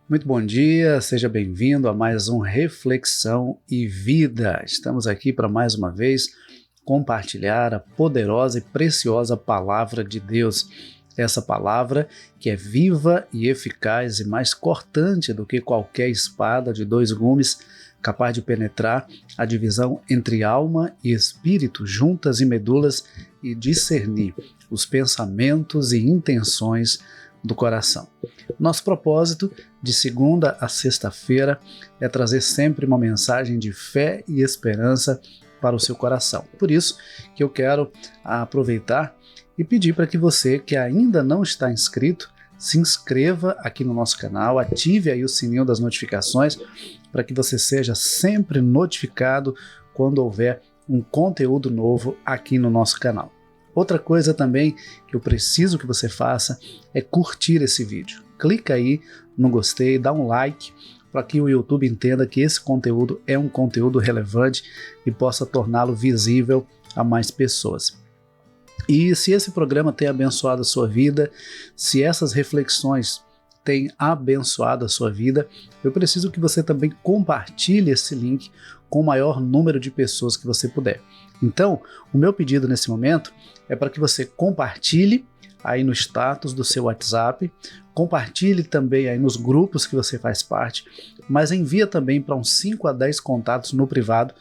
Muito bom dia, seja bem-vindo a mais um Reflexão e Vida. Estamos aqui para mais uma vez compartilhar a poderosa e preciosa Palavra de Deus. Essa palavra que é viva e eficaz e mais cortante do que qualquer espada de dois gumes, capaz de penetrar a divisão entre alma e espírito, juntas e medulas, e discernir os pensamentos e intenções do coração. Nosso propósito de segunda a sexta-feira é trazer sempre uma mensagem de fé e esperança para o seu coração. Por isso que eu quero aproveitar e pedir para que você que ainda não está inscrito, se inscreva aqui no nosso canal, ative aí o sininho das notificações para que você seja sempre notificado quando houver um conteúdo novo aqui no nosso canal. Outra coisa também que eu preciso que você faça é curtir esse vídeo. Clica aí no gostei, dá um like para que o YouTube entenda que esse conteúdo é um conteúdo relevante e possa torná-lo visível a mais pessoas. E se esse programa tem abençoado a sua vida, se essas reflexões têm abençoado a sua vida, eu preciso que você também compartilhe esse link com o maior número de pessoas que você puder. Então, o meu pedido nesse momento é para que você compartilhe aí no status do seu WhatsApp, compartilhe também aí nos grupos que você faz parte, mas envia também para uns 5 a 10 contatos no privado,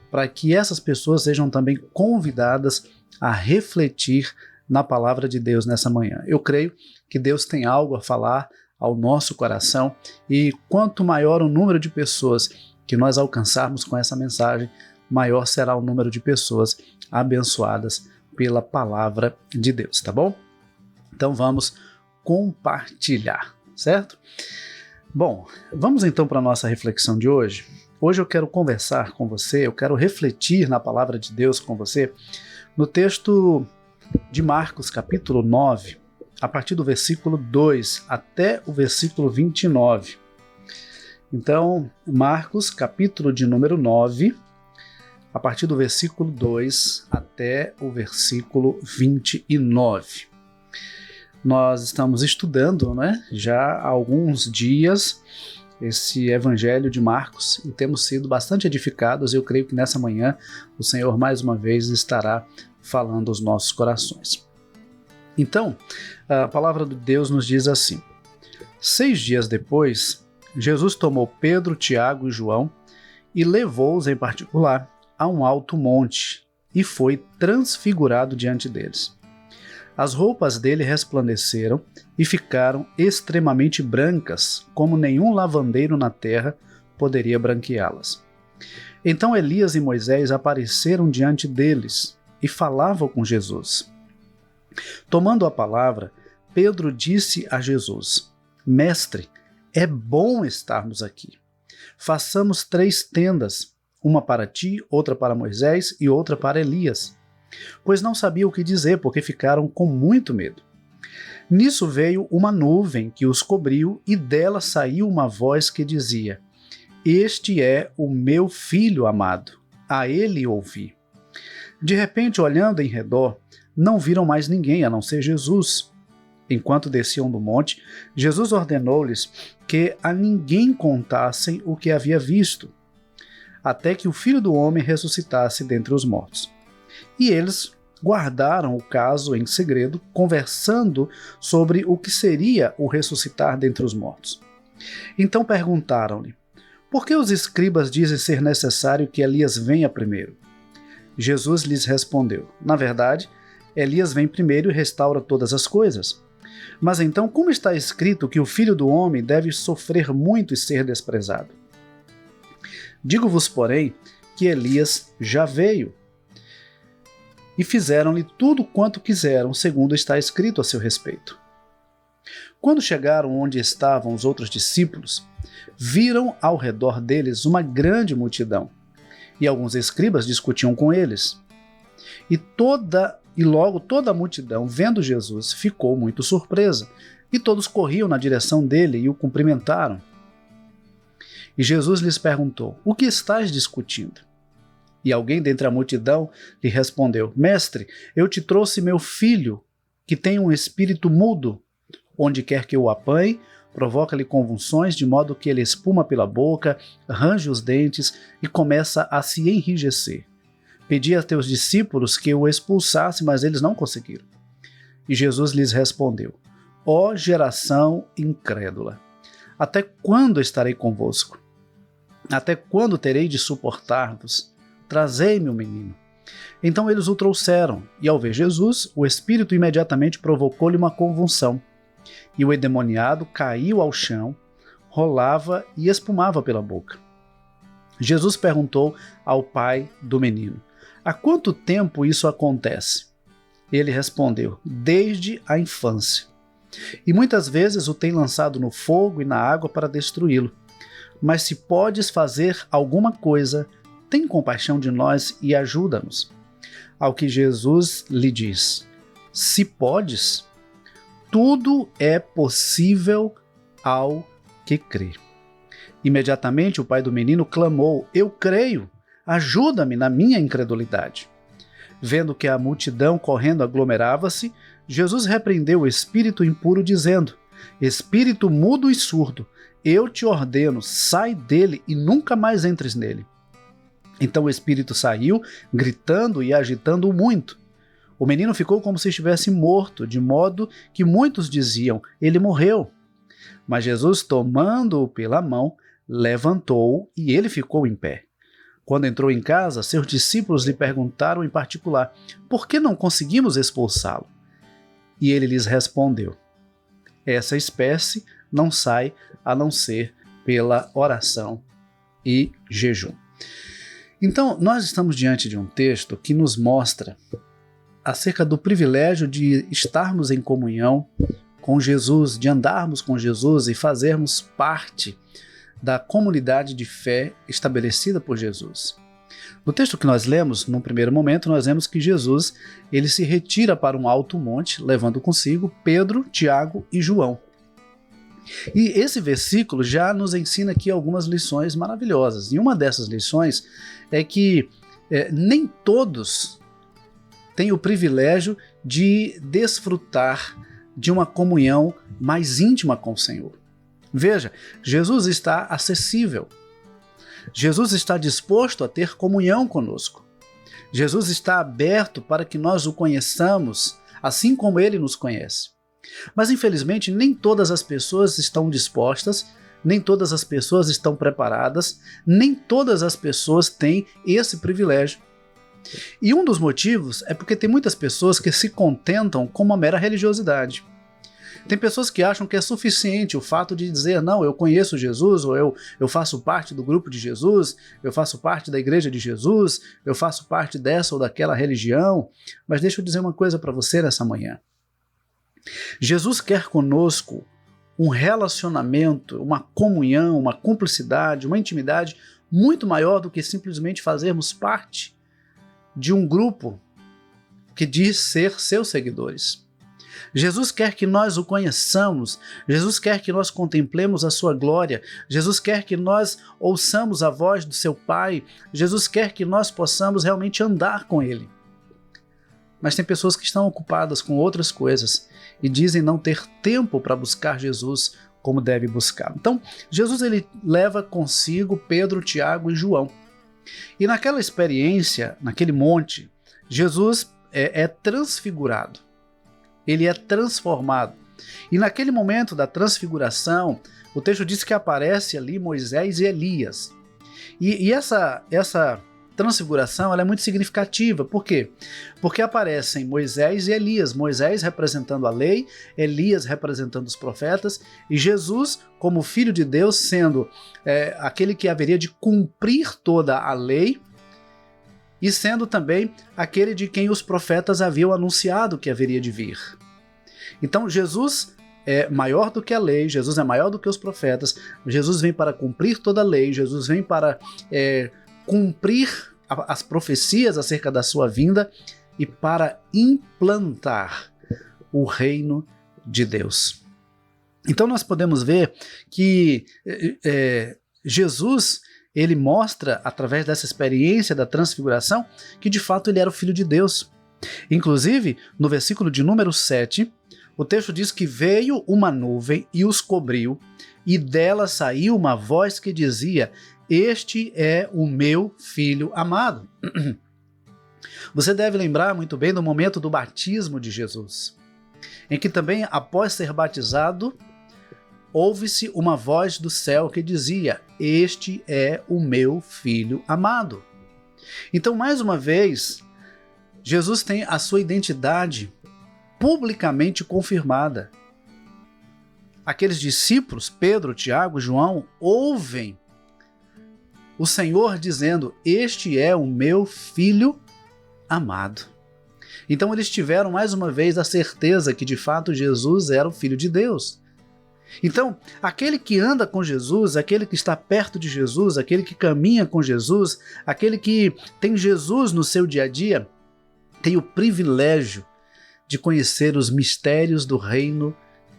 para que essas pessoas sejam também convidadas a refletir na palavra de Deus nessa manhã. Eu creio que Deus tem algo a falar ao nosso coração e quanto maior o número de pessoas que nós alcançarmos com essa mensagem, maior será o número de pessoas abençoadas pela palavra de Deus, tá bom? Então vamos compartilhar, certo? Bom, vamos então para a nossa reflexão de hoje. Hoje eu quero conversar com você, eu quero refletir na palavra de Deus com você, no texto de Marcos, capítulo 9, a partir do versículo 2 até o versículo 29. Então, Marcos, capítulo de número 9, a partir do versículo 2 até o versículo 29. Nós estamos estudando, já há alguns dias esse Evangelho de Marcos e temos sido bastante edificados. Eu creio que nessa manhã o Senhor mais uma vez estará falando aos nossos corações. Então, a palavra de Deus nos diz assim: 6 dias depois, Jesus tomou Pedro, Tiago e João e levou-os em particular a um alto monte e foi transfigurado diante deles. As roupas dele resplandeceram e ficaram extremamente brancas, como nenhum lavandeiro na terra poderia branqueá-las. Então Elias e Moisés apareceram diante deles e falavam com Jesus. Tomando a palavra, Pedro disse a Jesus: Mestre, é bom estarmos aqui. Façamos 3 tendas, uma para ti, outra para Moisés e outra para Elias. Pois não sabia o que dizer, porque ficaram com muito medo. Nisso veio uma nuvem que os cobriu e dela saiu uma voz que dizia: Este é o meu filho amado, a ele ouvi. De repente, olhando em redor, não viram mais ninguém a não ser Jesus. Enquanto desciam do monte, Jesus ordenou-lhes que a ninguém contassem o que havia visto, até que o Filho do Homem ressuscitasse dentre os mortos. E eles guardaram o caso em segredo, conversando sobre o que seria o ressuscitar dentre os mortos. Então perguntaram-lhe: Por que os escribas dizem ser necessário que Elias venha primeiro? Jesus lhes respondeu: Na verdade, Elias vem primeiro e restaura todas as coisas. Mas então, como está escrito que o Filho do Homem deve sofrer muito e ser desprezado? Digo-vos, porém, que Elias já veio, e fizeram-lhe tudo quanto quiseram, segundo está escrito a seu respeito. Quando chegaram onde estavam os outros discípulos, viram ao redor deles uma grande multidão, e alguns escribas discutiam com eles. E logo toda a multidão, vendo Jesus, ficou muito surpresa, e todos corriam na direção dele e o cumprimentaram. E Jesus lhes perguntou: O que estáis discutindo? E alguém dentre a multidão lhe respondeu: Mestre, eu te trouxe meu filho, que tem um espírito mudo. Onde quer que eu o apanhe, provoca-lhe convulsões, de modo que ele espuma pela boca, range os dentes e começa a se enrijecer. Pedi a teus discípulos que o expulsassem, mas eles não conseguiram. E Jesus lhes respondeu: ó geração incrédula, até quando estarei convosco? Até quando terei de suportar-vos? Trazei-me o menino. Então eles o trouxeram, e ao ver Jesus, o espírito imediatamente provocou-lhe uma convulsão. E o endemoniado caiu ao chão, rolava e espumava pela boca. Jesus perguntou ao pai do menino: há quanto tempo isso acontece? Ele respondeu: desde a infância. E muitas vezes o tem lançado no fogo e na água para destruí-lo. Mas se podes fazer alguma coisa, tem compaixão de nós e ajuda-nos. Ao que Jesus lhe diz: se podes, tudo é possível ao que crê. Imediatamente o pai do menino clamou: eu creio, ajuda-me na minha incredulidade. Vendo que a multidão correndo aglomerava-se, Jesus repreendeu o espírito impuro, dizendo: espírito mudo e surdo, eu te ordeno, sai dele e nunca mais entres nele. Então o espírito saiu, gritando e agitando-o muito. O menino ficou como se estivesse morto, de modo que muitos diziam: ele morreu. Mas Jesus, tomando-o pela mão, levantou-o e ele ficou em pé. Quando entrou em casa, seus discípulos lhe perguntaram em particular: por que não conseguimos expulsá-lo? E ele lhes respondeu: essa espécie não sai a não ser pela oração e jejum. Então, nós estamos diante de um texto que nos mostra acerca do privilégio de estarmos em comunhão com Jesus, de andarmos com Jesus e fazermos parte da comunidade de fé estabelecida por Jesus. No texto que nós lemos, num primeiro momento, nós vemos que Jesus ele se retira para um alto monte, levando consigo Pedro, Tiago e João. E esse versículo já nos ensina aqui algumas lições maravilhosas. E uma dessas lições é que nem todos têm o privilégio de desfrutar de uma comunhão mais íntima com o Senhor. Veja, Jesus está acessível. Jesus está disposto a ter comunhão conosco. Jesus está aberto para que nós o conheçamos, assim como ele nos conhece. Mas, infelizmente, nem todas as pessoas estão dispostas, nem todas as pessoas estão preparadas, nem todas as pessoas têm esse privilégio. E um dos motivos é porque tem muitas pessoas que se contentam com uma mera religiosidade. Tem pessoas que acham que é suficiente o fato de dizer: não, eu conheço Jesus, ou eu faço parte do grupo de Jesus, eu faço parte da igreja de Jesus, eu faço parte dessa ou daquela religião. Mas deixa eu dizer uma coisa para você nessa manhã. Jesus quer conosco um relacionamento, uma comunhão, uma cumplicidade, uma intimidade muito maior do que simplesmente fazermos parte de um grupo que diz ser seus seguidores. Jesus quer que nós o conheçamos, Jesus quer que nós contemplemos a sua glória, Jesus quer que nós ouçamos a voz do seu Pai, Jesus quer que nós possamos realmente andar com Ele. Mas tem pessoas que estão ocupadas com outras coisas e dizem não ter tempo para buscar Jesus como deve buscar. Então, Jesus ele leva consigo Pedro, Tiago e João. E naquela experiência, naquele monte, Jesus é transfigurado. Ele é transformado. E naquele momento da transfiguração, o texto diz que aparece ali Moisés e Elias. E essa transfiguração ela é muito significativa. Por quê? Porque aparecem Moisés e Elias. Moisés representando a lei, Elias representando os profetas, e Jesus, como Filho de Deus, sendo aquele que haveria de cumprir toda a lei, e sendo também aquele de quem os profetas haviam anunciado que haveria de vir. Então Jesus é maior do que a lei, Jesus é maior do que os profetas, Jesus vem para cumprir toda a lei, Jesus vem para cumprir as profecias acerca da sua vinda e para implantar o reino de Deus. Então nós podemos ver que Jesus ele mostra, através dessa experiência da transfiguração, que de fato ele era o Filho de Deus. Inclusive, no versículo de número 7, O texto diz que veio uma nuvem e os cobriu, e dela saiu uma voz que dizia: este é o meu filho amado. Você deve lembrar muito bem do momento do batismo de Jesus, em que também, após ser batizado, ouve-se uma voz do céu que dizia: este é o meu filho amado. Então, mais uma vez, Jesus tem a sua identidade publicamente confirmada. Aqueles discípulos, Pedro, Tiago, João, ouvem o Senhor dizendo: este é o meu filho amado. Então eles tiveram mais uma vez a certeza que de fato Jesus era o Filho de Deus. Então, aquele que anda com Jesus, aquele que está perto de Jesus, aquele que caminha com Jesus, aquele que tem Jesus no seu dia a dia, tem o privilégio de conhecer os mistérios do reino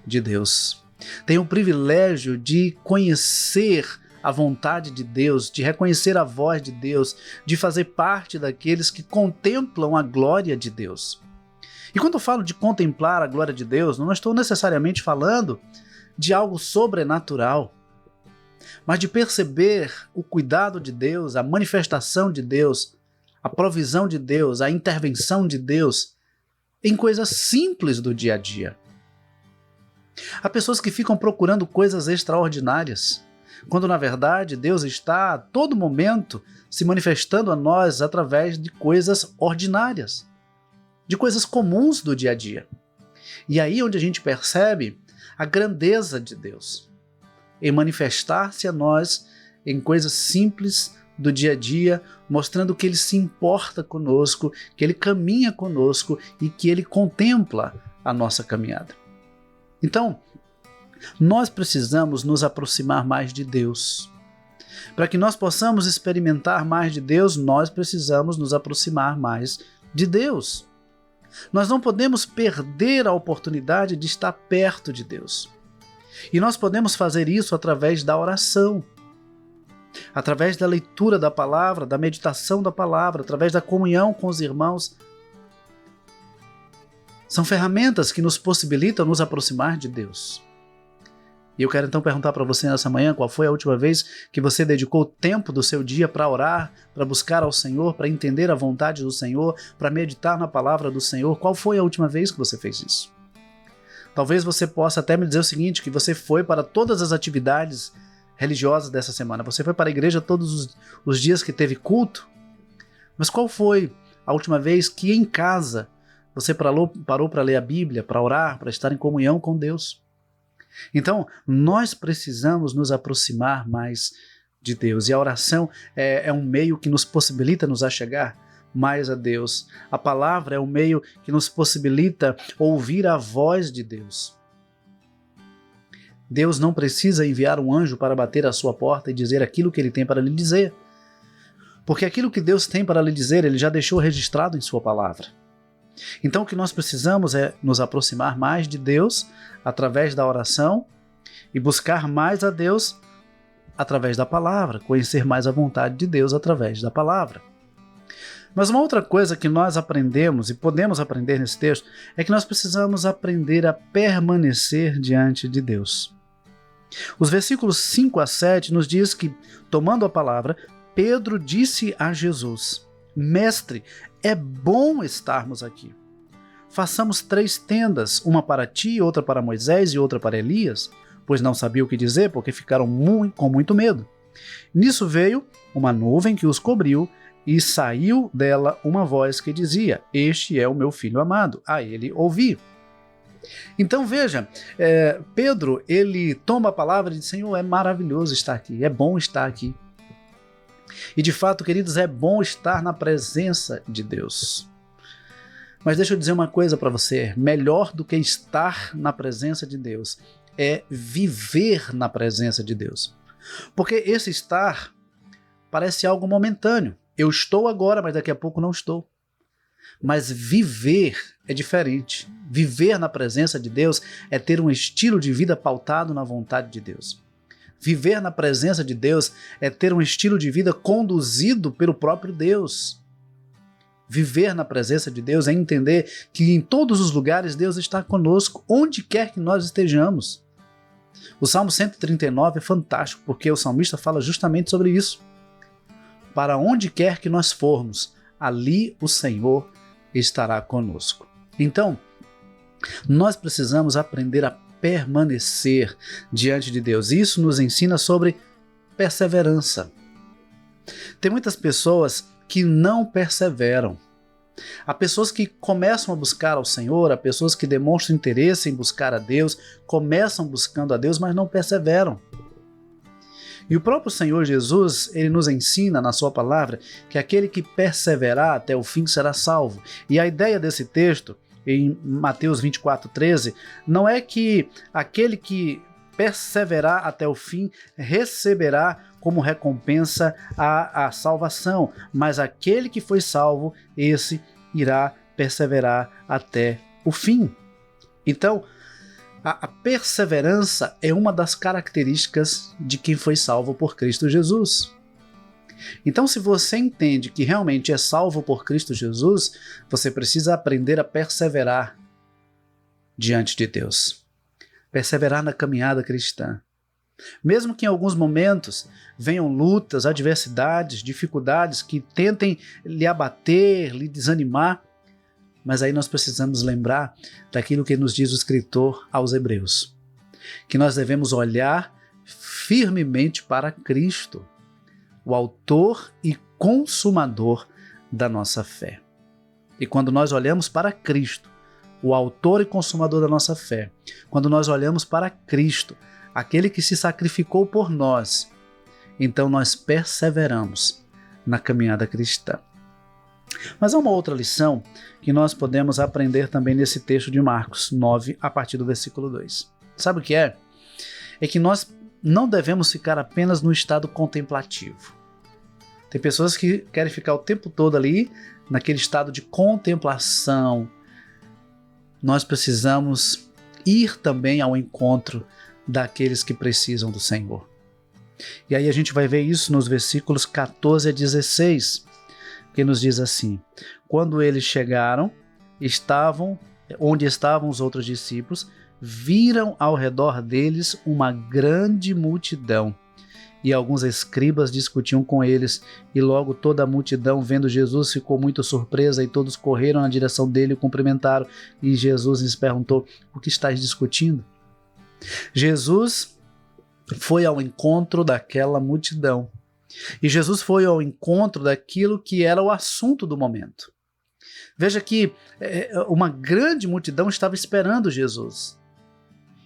de Deus. Tem o privilégio de conhecer a vontade de Deus, de reconhecer a voz de Deus, de fazer parte daqueles que contemplam a glória de Deus. E quando eu falo de contemplar a glória de Deus, não estou necessariamente falando de algo sobrenatural, mas de perceber o cuidado de Deus, a manifestação de Deus, a provisão de Deus, a intervenção de Deus em coisas simples do dia a dia. Há pessoas que ficam procurando coisas extraordinárias, quando na verdade Deus está a todo momento se manifestando a nós através de coisas ordinárias, de coisas comuns do dia a dia. E aí onde a gente percebe a grandeza de Deus em manifestar-se a nós em coisas simples do dia a dia, mostrando que Ele se importa conosco, que Ele caminha conosco e que Ele contempla a nossa caminhada. Então, nós precisamos nos aproximar mais de Deus. Para que nós possamos experimentar mais de Deus, nós precisamos nos aproximar mais de Deus. Nós não podemos perder a oportunidade de estar perto de Deus. E nós podemos fazer isso através da oração, através da leitura da palavra, da meditação da palavra, através da comunhão com os irmãos. São ferramentas que nos possibilitam nos aproximar de Deus. E eu quero então perguntar para você nessa manhã qual foi a última vez que você dedicou tempo do seu dia para orar, para buscar ao Senhor, para entender a vontade do Senhor, para meditar na palavra do Senhor. Qual foi a última vez que você fez isso? Talvez você possa até me dizer o seguinte, que você foi para todas as atividades religiosas dessa semana. Você foi para a igreja todos os dias que teve culto. Mas qual foi a última vez que em casa você parou para ler a Bíblia, para orar, para estar em comunhão com Deus? Então, nós precisamos nos aproximar mais de Deus. E a oração é um meio que nos possibilita nos achegar mais a Deus. A palavra é um meio que nos possibilita ouvir a voz de Deus. Deus não precisa enviar um anjo para bater à sua porta e dizer aquilo que Ele tem para lhe dizer. Porque aquilo que Deus tem para lhe dizer, Ele já deixou registrado em sua palavra. Então o que nós precisamos é nos aproximar mais de Deus através da oração e buscar mais a Deus através da palavra, conhecer mais a vontade de Deus através da palavra. Mas uma outra coisa que nós aprendemos e podemos aprender nesse texto é que nós precisamos aprender a permanecer diante de Deus. Os versículos 5 a 7 nos diz que, tomando a palavra, Pedro disse a Jesus: Mestre, é bom estarmos aqui. Façamos 3 tendas, uma para ti, outra para Moisés e outra para Elias, pois não sabia o que dizer, porque ficaram com muito medo. Nisso veio uma nuvem que os cobriu, e saiu dela uma voz que dizia: Este é o meu filho amado, a ele ouvi. Então veja, Pedro, ele toma a palavra e diz: Senhor, é maravilhoso estar aqui, é bom estar aqui. E de fato, queridos, é bom estar na presença de Deus. Mas deixa eu dizer uma coisa para você, melhor do que estar na presença de Deus é viver na presença de Deus. Porque esse estar parece algo momentâneo. Eu estou agora, mas daqui a pouco não estou. Mas viver é diferente. Viver na presença de Deus é ter um estilo de vida pautado na vontade de Deus. Viver na presença de Deus é ter um estilo de vida conduzido pelo próprio Deus. viver na presença de Deus é entender que em todos os lugares Deus está conosco, onde quer que nós estejamos. O Salmo 139 é fantástico, porque o salmista fala justamente sobre isso. Para onde quer que nós formos, ali o Senhor estará conosco. Então, nós precisamos aprender a permanecer diante de Deus. Isso nos ensina sobre perseverança. Tem muitas pessoas que não perseveram. Há pessoas que começam a buscar ao Senhor, há pessoas que demonstram interesse em buscar a Deus, começam buscando a Deus, mas não perseveram. E o próprio Senhor Jesus, ele nos ensina na sua palavra que aquele que perseverar até o fim será salvo. E a ideia desse texto, em Mateus 24:13, não é que aquele que perseverar até o fim receberá como recompensa a salvação, mas aquele que foi salvo, esse irá perseverar até o fim. Então, a perseverança é uma das características de quem foi salvo por Cristo Jesus. Então, se você entende que realmente é salvo por Cristo Jesus, você precisa aprender a perseverar diante de Deus. Perseverar na caminhada cristã. Mesmo que em alguns momentos venham lutas, adversidades, dificuldades que tentem lhe abater, lhe desanimar, mas aí nós precisamos lembrar daquilo que nos diz o escritor aos Hebreus, que nós devemos olhar firmemente para Cristo, o autor e consumador da nossa fé. E quando nós olhamos para Cristo, o autor e consumador da nossa fé, quando nós olhamos para Cristo, aquele que se sacrificou por nós, então nós perseveramos na caminhada cristã. Mas há uma outra lição que nós podemos aprender também nesse texto de Marcos 9, a partir do versículo 2. Sabe o que é? É que nós não devemos ficar apenas no estado contemplativo. Tem pessoas que querem ficar o tempo todo ali, naquele estado de contemplação. Nós precisamos ir também ao encontro daqueles que precisam do Senhor. E aí a gente vai ver isso nos versículos 14 a 16, que nos diz assim: quando eles chegaram, onde estavam os outros discípulos, viram ao redor deles uma grande multidão, e alguns escribas discutiam com eles, e logo toda a multidão, vendo Jesus, ficou muito surpresa, e todos correram na direção dele e o cumprimentaram, e Jesus lhes perguntou: o que estáis discutindo? Jesus foi ao encontro daquela multidão. E Jesus foi ao encontro daquilo que era o assunto do momento. Veja que uma grande multidão estava esperando Jesus.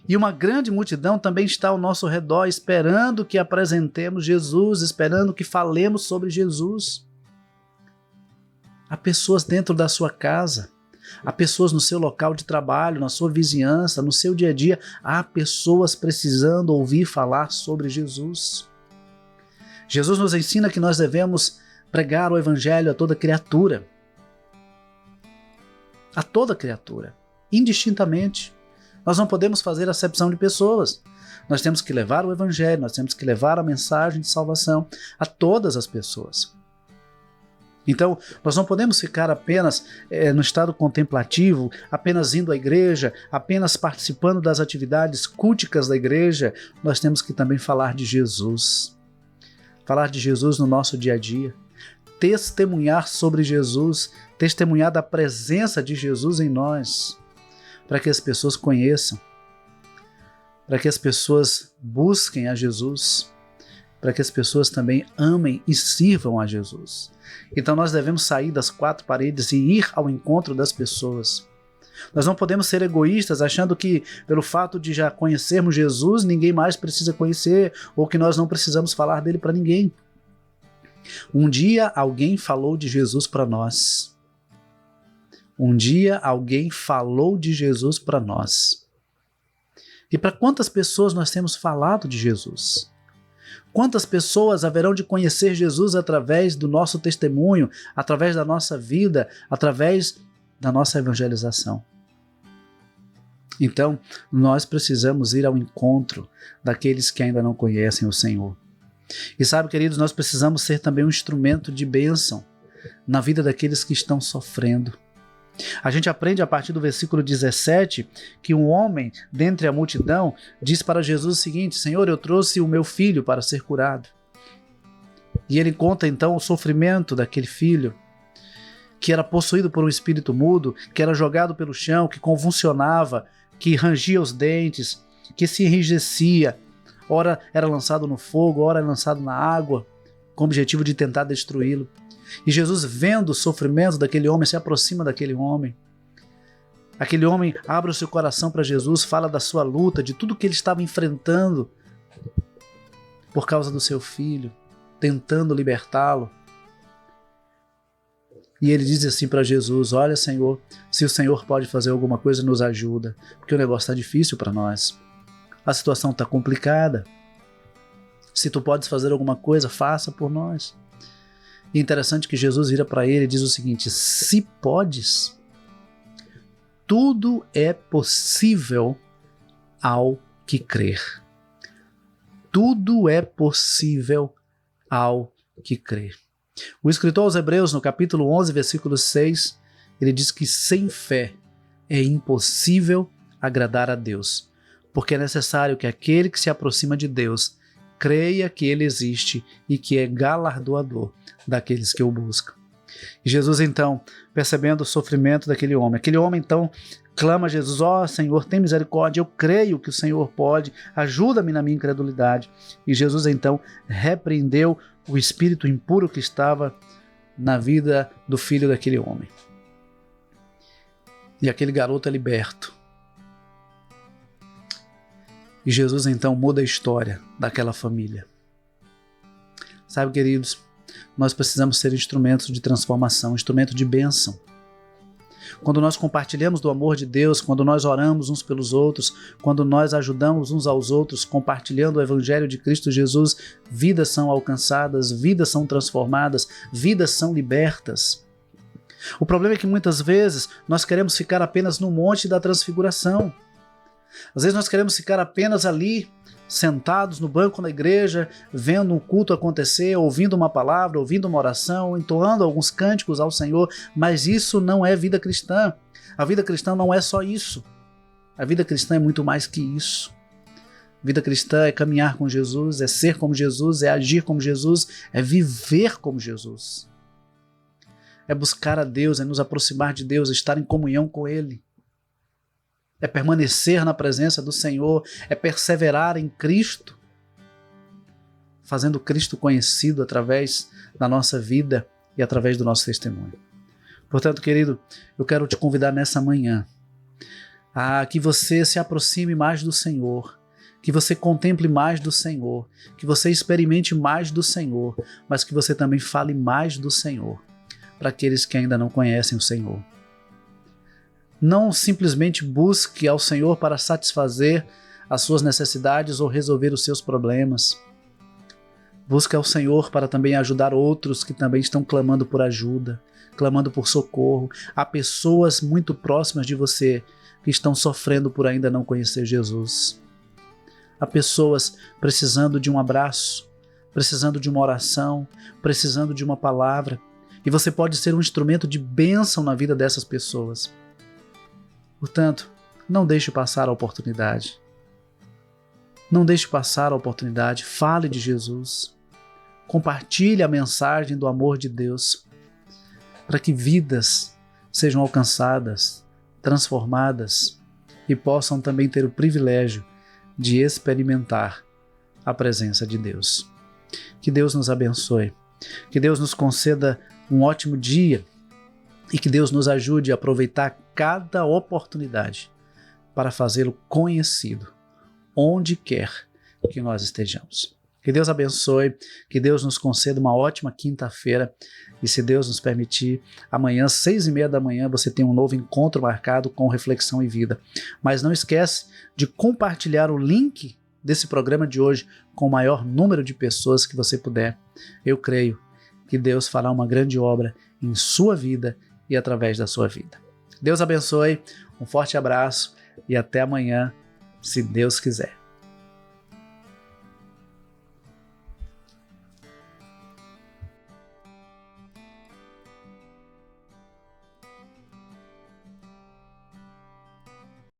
E uma grande multidão também está ao nosso redor, esperando que apresentemos Jesus, esperando que falemos sobre Jesus. Há pessoas dentro da sua casa, há pessoas no seu local de trabalho, na sua vizinhança, no seu dia a dia, há pessoas precisando ouvir falar sobre Jesus. Jesus nos ensina que nós devemos pregar o evangelho a toda criatura. A toda criatura, indistintamente. Nós não podemos fazer acepção de pessoas. Nós temos que levar o evangelho, nós temos que levar a mensagem de salvação a todas as pessoas. Então, nós não podemos ficar apenas no estado contemplativo, apenas indo à igreja, apenas participando das atividades culticas da igreja. Nós temos que também falar de Jesus. Falar de Jesus no nosso dia a dia. Testemunhar sobre Jesus, testemunhar da presença de Jesus em nós, para que as pessoas conheçam, para que as pessoas busquem a Jesus, para que as pessoas também amem e sirvam a Jesus. Então nós devemos sair das quatro paredes e ir ao encontro das pessoas. Nós não podemos ser egoístas achando que pelo fato de já conhecermos Jesus, ninguém mais precisa conhecer, ou que nós não precisamos falar dele para ninguém. Um dia alguém falou de Jesus para nós. Um dia alguém falou de Jesus para nós. E para quantas pessoas nós temos falado de Jesus? Quantas pessoas haverão de conhecer Jesus através do nosso testemunho, através da nossa vida, através da nossa evangelização? Então, nós precisamos ir ao encontro daqueles que ainda não conhecem o Senhor. E sabe, queridos, nós precisamos ser também um instrumento de bênção na vida daqueles que estão sofrendo. A gente aprende a partir do versículo 17 que um homem dentre a multidão diz para Jesus o seguinte: Senhor, eu trouxe o meu filho para ser curado. E ele conta então o sofrimento daquele filho, que era possuído por um espírito mudo, que era jogado pelo chão, que convulsionava, que rangia os dentes, que se enrijecia, ora era lançado no fogo, ora era lançado na água, com o objetivo de tentar destruí-lo. E Jesus, vendo o sofrimento daquele homem, se aproxima daquele homem. Aquele homem abre o seu coração para Jesus, fala da sua luta, de tudo que ele estava enfrentando por causa do seu filho, tentando libertá-lo. E ele diz assim para Jesus: olha, Senhor, se o Senhor pode fazer alguma coisa, nos ajuda, porque o negócio está difícil para nós. A situação está complicada. Se tu podes fazer alguma coisa, faça por nós. E interessante que Jesus vira para ele e diz o seguinte: se podes, tudo é possível ao que crer. Tudo é possível ao que crer. O escritor aos Hebreus, no capítulo 11, versículo 6, ele diz que sem fé é impossível agradar a Deus, porque é necessário que aquele que se aproxima de Deus creia que ele existe e que é galardoador daqueles que o buscam. E Jesus então, percebendo o sofrimento daquele homem então clama a Jesus: ó Senhor, tem misericórdia, eu creio que o Senhor pode, ajuda-me na minha incredulidade. E Jesus então repreendeu o espírito impuro que estava na vida do filho daquele homem. E aquele garoto é liberto. E Jesus então muda a história daquela família. Sabe, queridos, nós precisamos ser instrumentos de transformação, instrumento de bênção. Quando nós compartilhamos do amor de Deus, quando nós oramos uns pelos outros, quando nós ajudamos uns aos outros, compartilhando o Evangelho de Cristo Jesus, vidas são alcançadas, vidas são transformadas, vidas são libertas. O problema é que muitas vezes nós queremos ficar apenas no Monte da Transfiguração. Às vezes nós queremos ficar apenas ali, sentados no banco da igreja, vendo um culto acontecer, ouvindo uma palavra, ouvindo uma oração, entoando alguns cânticos ao Senhor, mas isso não é vida cristã. A vida cristã não é só isso. A vida cristã é muito mais que isso. A vida cristã é caminhar com Jesus, é ser como Jesus, é agir como Jesus, é viver como Jesus. É buscar a Deus, é nos aproximar de Deus, é estar em comunhão com Ele. É permanecer na presença do Senhor, é perseverar em Cristo, fazendo Cristo conhecido através da nossa vida e através do nosso testemunho. Portanto, querido, eu quero te convidar nessa manhã a que você se aproxime mais do Senhor, que você contemple mais do Senhor, que você experimente mais do Senhor, mas que você também fale mais do Senhor para aqueles que ainda não conhecem o Senhor. Não simplesmente busque ao Senhor para satisfazer as suas necessidades ou resolver os seus problemas. Busque ao Senhor para também ajudar outros que também estão clamando por ajuda, clamando por socorro. Há pessoas muito próximas de você que estão sofrendo por ainda não conhecer Jesus. Há pessoas precisando de um abraço, precisando de uma oração, precisando de uma palavra. E você pode ser um instrumento de bênção na vida dessas pessoas. Portanto, não deixe passar a oportunidade. Não deixe passar a oportunidade. Fale de Jesus. Compartilhe a mensagem do amor de Deus para que vidas sejam alcançadas, transformadas e possam também ter o privilégio de experimentar a presença de Deus. Que Deus nos abençoe. Que Deus nos conceda um ótimo dia e que Deus nos ajude a aproveitar cada oportunidade para fazê-lo conhecido, onde quer que nós estejamos. Que Deus abençoe, que Deus nos conceda uma ótima quinta-feira e, se Deus nos permitir, amanhã, 6h30 da manhã, você tem um novo encontro marcado com Reflexão e Vida. Mas não esquece de compartilhar o link desse programa de hoje com o maior número de pessoas que você puder. Eu creio que Deus fará uma grande obra em sua vida e através da sua vida. Deus abençoe, um forte abraço e até amanhã, se Deus quiser.